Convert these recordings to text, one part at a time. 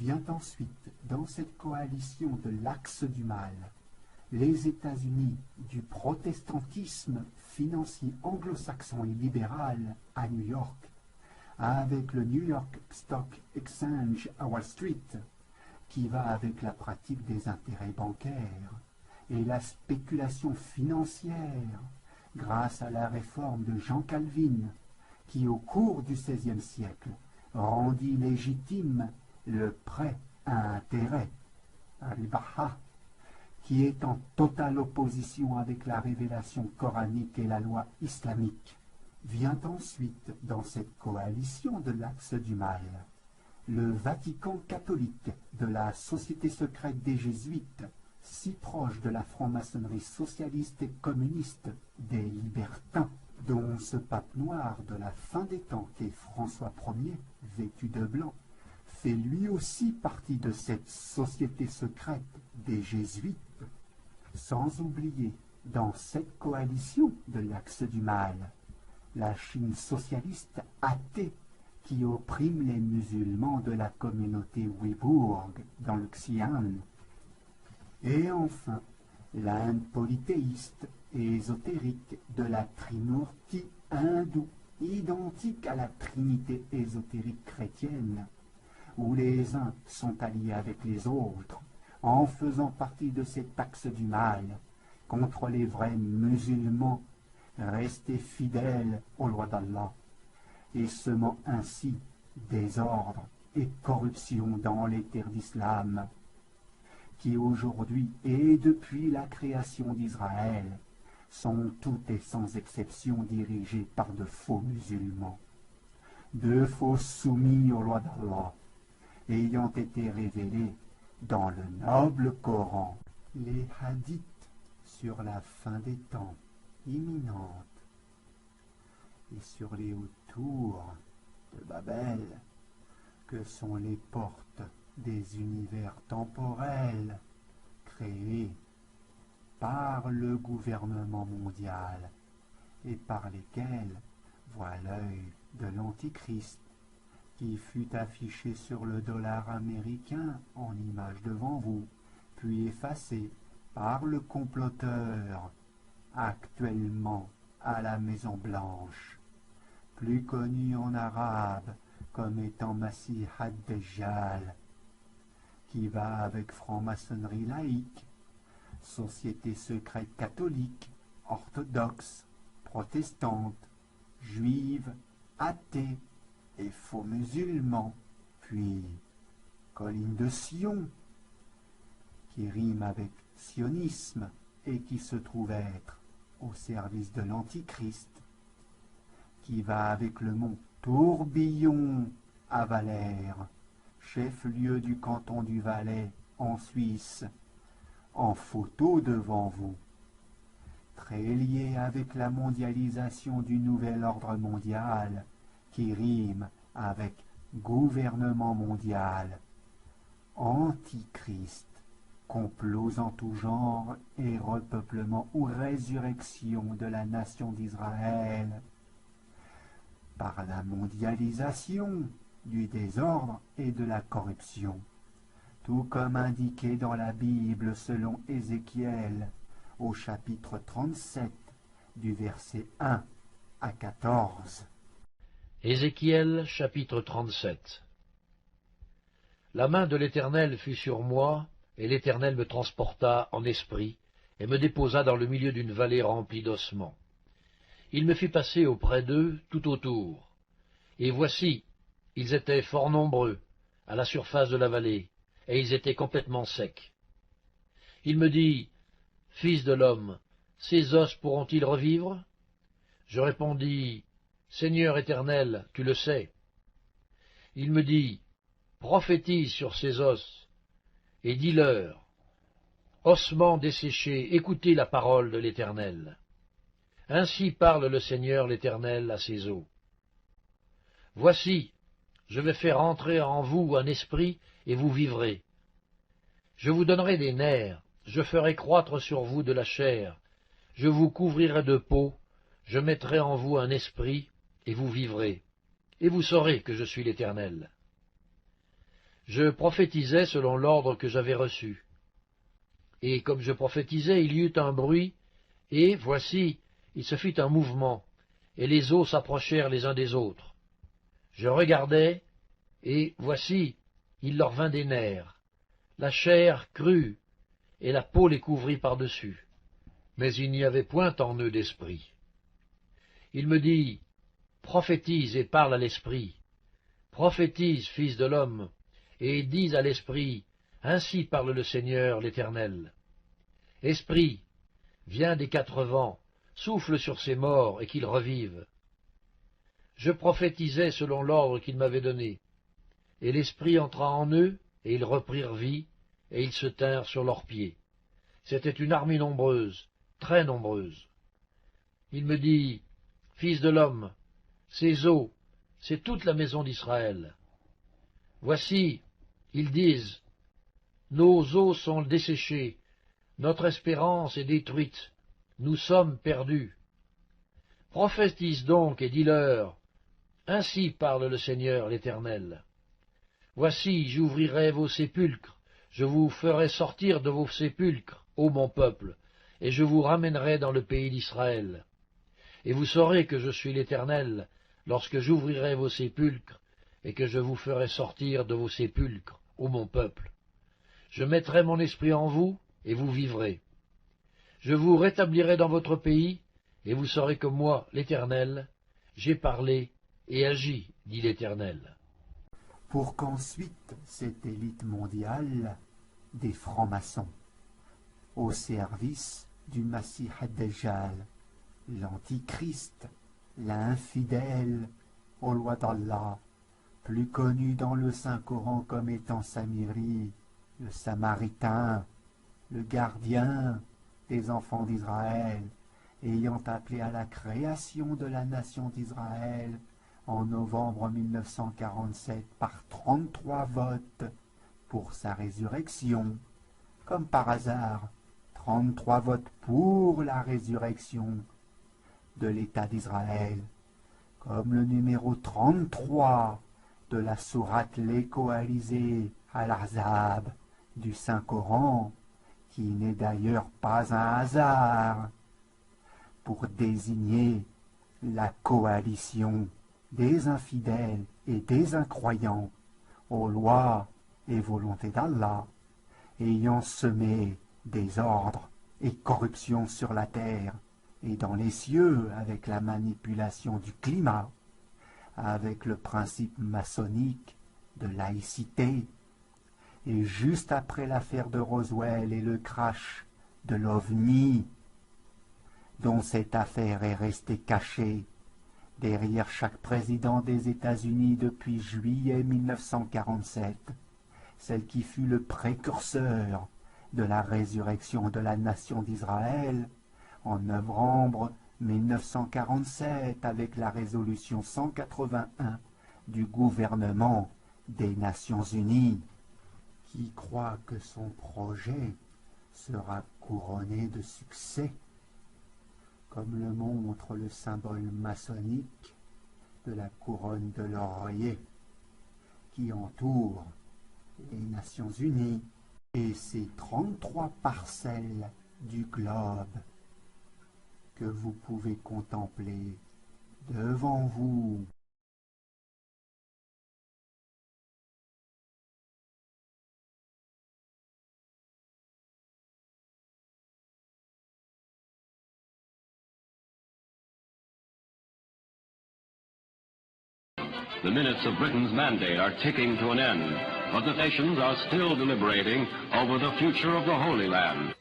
Vient ensuite, dans cette coalition de l'axe du mal, les États-Unis du protestantisme financier anglo-saxon et libéral à New York, avec le New York Stock Exchange à Wall Street, qui va avec la pratique des intérêts bancaires et la spéculation financière grâce à la réforme de Jean Calvin, qui au cours du XVIe siècle rendit légitime le prêt à intérêt, ribaha, qui est en totale opposition avec la révélation coranique et la loi islamique. Vient ensuite, dans cette coalition de l'axe du mal, le Vatican catholique de la société secrète des Jésuites, si proche de la franc-maçonnerie socialiste et communiste des libertins, dont ce pape noir de la fin des temps qu'est François Ier, vêtu de blanc, fait lui aussi partie de cette société secrète des Jésuites, sans oublier, dans cette coalition de l'axe du mal, la Chine socialiste athée qui opprime les musulmans de la communauté ouïghour dans le Xi'an. Et enfin, l'Inde polythéiste et ésotérique de la Trimurti hindoue, identique à la Trinité ésotérique chrétienne, où les uns sont alliés avec les autres, en faisant partie de cet axe du mal, contre les vrais musulmans, restés fidèles aux lois d'Allah, et semant ainsi désordre et corruption dans les terres d'islam, qui aujourd'hui et depuis la création d'Israël sont toutes et sans exception dirigées par de faux musulmans, de faux soumis aux lois d'Allah, ayant été révélés dans le noble Coran. Les hadiths sur la fin des temps imminente et sur les hautes tours de Babel, que sont les portes des univers temporels créés par le gouvernement mondial et par lesquels voit l'œil de l'Antichrist, qui fut affiché sur le dollar américain en image devant vous, puis effacé par le comploteur actuellement à la Maison Blanche, plus connu en arabe comme étant Masih ad-Dajjal, qui va avec franc-maçonnerie laïque, société secrète catholique, orthodoxe, protestante, juive, athée et faux musulmans, puis colline de Sion, qui rime avec sionisme et qui se trouve être au service de l'Antichrist, qui va avec le mont Tourbillon à Valère, chef-lieu du canton du Valais en Suisse, en photo devant vous, très lié avec la mondialisation du nouvel ordre mondial, qui rime avec gouvernement mondial, antichrist, complots en tout genre et repeuplement ou résurrection de la nation d'Israël, par la mondialisation du désordre et de la corruption, tout comme indiqué dans la Bible selon Ézéchiel au chapitre 37 du verset 1 à 14. Ézéchiel chapitre 37. La main de l'Éternel fut sur moi, et l'Éternel me transporta en esprit, et me déposa dans le milieu d'une vallée remplie d'ossements. Il me fit passer auprès d'eux tout autour, et voici, ils étaient fort nombreux, à la surface de la vallée, et ils étaient complètement secs. Il me dit, « Fils de l'homme, ces os pourront-ils revivre ?» Je répondis, « Seigneur éternel, tu le sais. » Il me dit, « Prophétise sur ces os, et dis-leur, ossements desséchés, écoutez la parole de l'Éternel. Ainsi parle le Seigneur l'Éternel à ces eaux. Voici, je vais faire entrer en vous un esprit, et vous vivrez. Je vous donnerai des nerfs, je ferai croître sur vous de la chair, je vous couvrirai de peau, je mettrai en vous un esprit, et vous vivrez, et vous saurez que je suis l'Éternel. Je prophétisais selon l'ordre que j'avais reçu. Et comme je prophétisais, il y eut un bruit, et, voici, il se fit un mouvement, et les eaux s'approchèrent les uns des autres. Je regardai, et, voici, il leur vint des nerfs. La chair crut, et la peau les couvrit par-dessus. Mais il n'y avait point en eux d'esprit. Il me dit, prophétise et parle à l'esprit. Prophétise, fils de l'homme, et dis à l'esprit, ainsi parle le Seigneur l'Éternel. Esprit, viens des quatre vents, souffle sur ces morts et qu'ils revivent. Je prophétisais selon l'ordre qu'il m'avait donné, et l'esprit entra en eux, et ils reprirent vie, et ils se tinrent sur leurs pieds. C'était une armée nombreuse, très nombreuse. Il me dit, fils de l'homme, ces eaux, c'est toute la maison d'Israël. Voici, ils disent, nos eaux sont desséchées, notre espérance est détruite, nous sommes perdus. Prophétise donc et dis-leur, ainsi parle le Seigneur l'Éternel. Voici, j'ouvrirai vos sépulcres, je vous ferai sortir de vos sépulcres, ô mon peuple, et je vous ramènerai dans le pays d'Israël. Et vous saurez que je suis l'Éternel, lorsque j'ouvrirai vos sépulcres, et que je vous ferai sortir de vos sépulcres, ô mon peuple. Je mettrai mon esprit en vous, et vous vivrez. Je vous rétablirai dans votre pays, et vous saurez que moi, l'Éternel, j'ai parlé et agi, dit l'Éternel. Pour qu'ensuite cette élite mondiale des francs-maçons, au service du Masih ad-Dajjal, l'Antichrist, l'infidèle aux lois d'Allah, plus connu dans le Saint-Coran comme étant Samiri, le Samaritain, le gardien des enfants d'Israël, ayant appelé à la création de la nation d'Israël en novembre 1947 par 33 votes pour sa résurrection. Comme par hasard, 33 votes pour la résurrection de l'État d'Israël, comme le numéro 33 de la sourate Les Coalisés Al-Ahzab du Saint-Coran, qui n'est d'ailleurs pas un hasard, pour désigner la coalition des infidèles et des incroyants aux lois et volontés d'Allah, ayant semé désordre et corruption sur la terre et dans les cieux avec la manipulation du climat, avec le principe maçonnique de laïcité, et juste après l'affaire de Roswell et le crash de l'OVNI, dont cette affaire est restée cachée derrière chaque président des États-Unis depuis juillet 1947, celle qui fut le précurseur de la résurrection de la nation d'Israël en novembre 1947 avec la résolution 181 du gouvernement des Nations Unies, qui croit que son projet sera couronné de succès, comme le montre le symbole maçonnique de la couronne de laurier qui entoure les Nations Unies et ses 33 parcelles du globe que vous pouvez contempler devant vous. The minutes of Britain's mandate are ticking to an end, but the nations are still deliberating over the future of the Holy Land.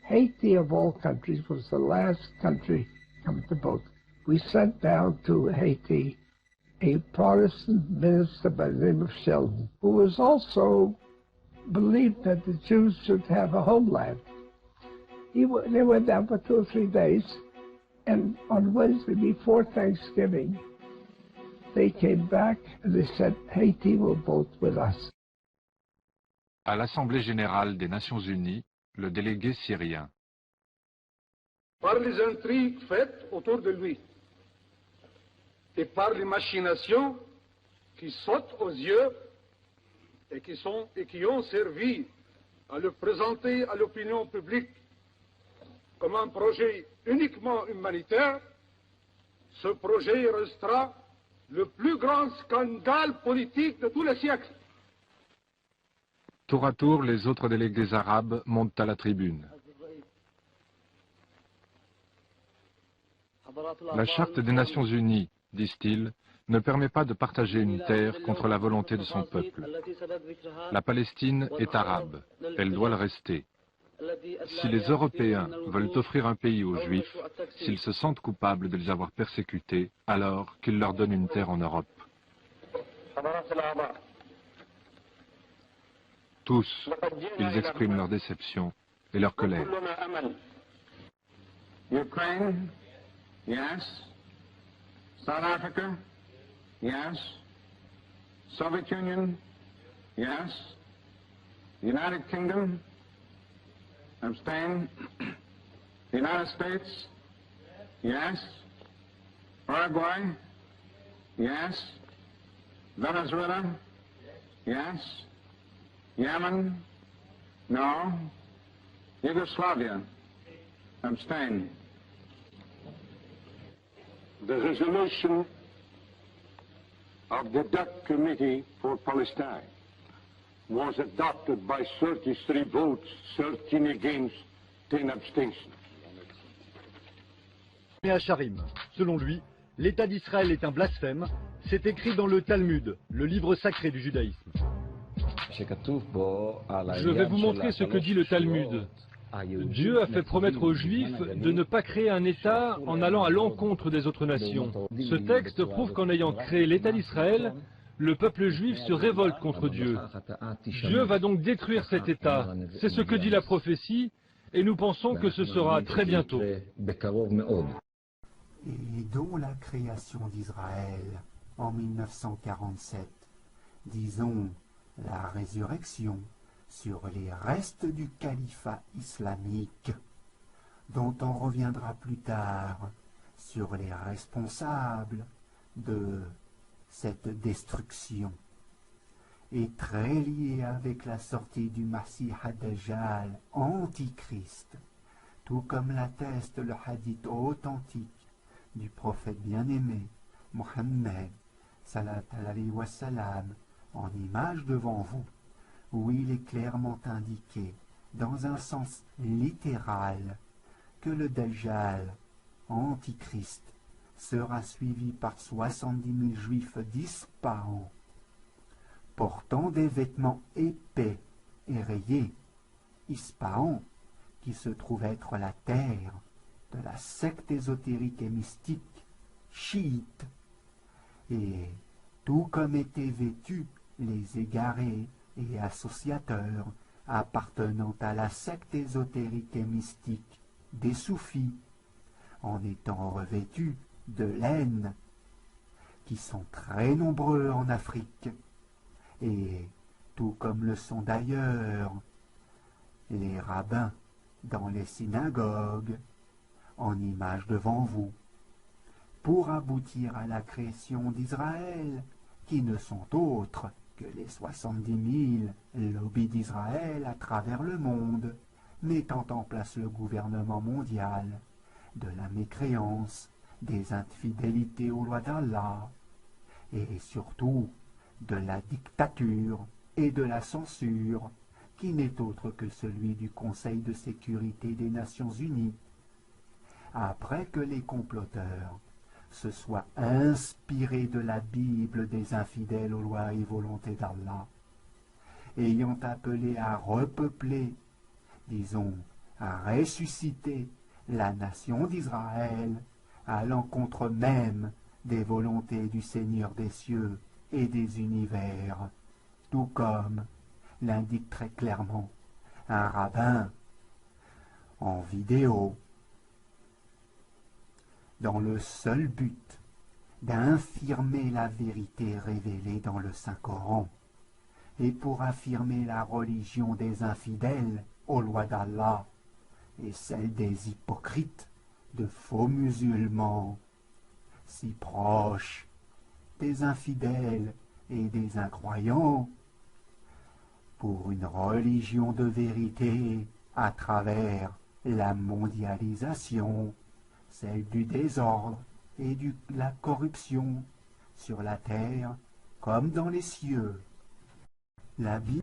Haiti, of all countries, was the last country to come to vote. We sent down to Haiti a Protestant minister by the name of Sheldon, who was also believed that the Jews should have a homeland. They went down for 2 or 3 days, and on Wednesday before Thanksgiving, they came back and they said, Haiti will vote with us. À l'Assemblée générale des Nations unies, le délégué syrien. Par les intrigues faites autour de lui et par les machinations qui sautent aux yeux et qui ont servi à le présenter à l'opinion publique comme un projet uniquement humanitaire, ce projet restera le plus grand scandale politique de tous les siècles. Tour à tour, les autres délégués arabes montent à la tribune. La Charte des Nations Unies, disent-ils, ne permet pas de partager une terre contre la volonté de son peuple. La Palestine est arabe, elle doit le rester. Si les Européens veulent offrir un pays aux Juifs, s'ils se sentent coupables de les avoir persécutés, alors qu'ils leur donnent une terre en Europe. Tous, ils expriment leur déception et leur colère. Ukraine, yes. South Africa, yes. Soviet Union, yes. United Kingdom, abstain. The United States, yes. Paraguay, yes. Venezuela, yes. Yemen, no. Yugoslavia, abstain. The resolution of the DUC Committee for Palestine was adopted by 33 votes, 13 against, 10 abstentions. Hacharim. Selon lui, l'État d'Israël est un blasphème. C'est écrit dans le Talmud, le livre sacré du judaïsme. Je vais vous montrer ce que dit le Talmud. Dieu a fait promettre aux Juifs de ne pas créer un État en allant à l'encontre des autres nations. Ce texte prouve qu'en ayant créé l'État d'Israël, le peuple juif se révolte contre Dieu. Dieu va donc détruire cet État. C'est ce que dit la prophétie, et nous pensons que ce sera très bientôt. Et dont la création d'Israël en 1947, disons la résurrection sur les restes du califat islamique, dont on reviendra plus tard sur les responsables de cette destruction, est très lié avec la sortie du Masih ad-Dajjal, antichrist, tout comme l'atteste le hadith authentique du prophète bien-aimé, Mohammed, salat alayhi wa salam, en image devant vous, où il est clairement indiqué, dans un sens littéral, que le Dajjal, antichrist, sera suivi par 70 000 juifs d'Ispahan, portant des vêtements épais et rayés. Ispahan, qui se trouve être la terre de la secte ésotérique et mystique chiite, et tout comme étaient vêtus les égarés et associateurs appartenant à la secte ésotérique et mystique des soufis, en étant revêtus de laine, qui sont très nombreux en Afrique, et tout comme le sont d'ailleurs les rabbins dans les synagogues, en image devant vous, pour aboutir à la création d'Israël, qui ne sont autres que les 70 000 lobbies d'Israël à travers le monde, mettant en place le gouvernement mondial de la mécréance, des infidélités aux lois d'Allah, et surtout de la dictature et de la censure, qui n'est autre que celui du Conseil de sécurité des Nations Unies. Après que les comploteurs se soient inspirés de la Bible des infidèles aux lois et volontés d'Allah, ayant appelé à repeupler, disons, à ressusciter la nation d'Israël à l'encontre même des volontés du Seigneur des cieux et des univers, tout comme l'indique très clairement un rabbin en vidéo, dans le seul but d'infirmer la vérité révélée dans le Saint-Coran, et pour affirmer la religion des infidèles aux lois d'Allah, et celle des hypocrites, de faux musulmans, si proches des infidèles et des incroyants, pour une religion de vérité à travers la mondialisation, celle du désordre et de la corruption sur la terre comme dans les cieux. La Bible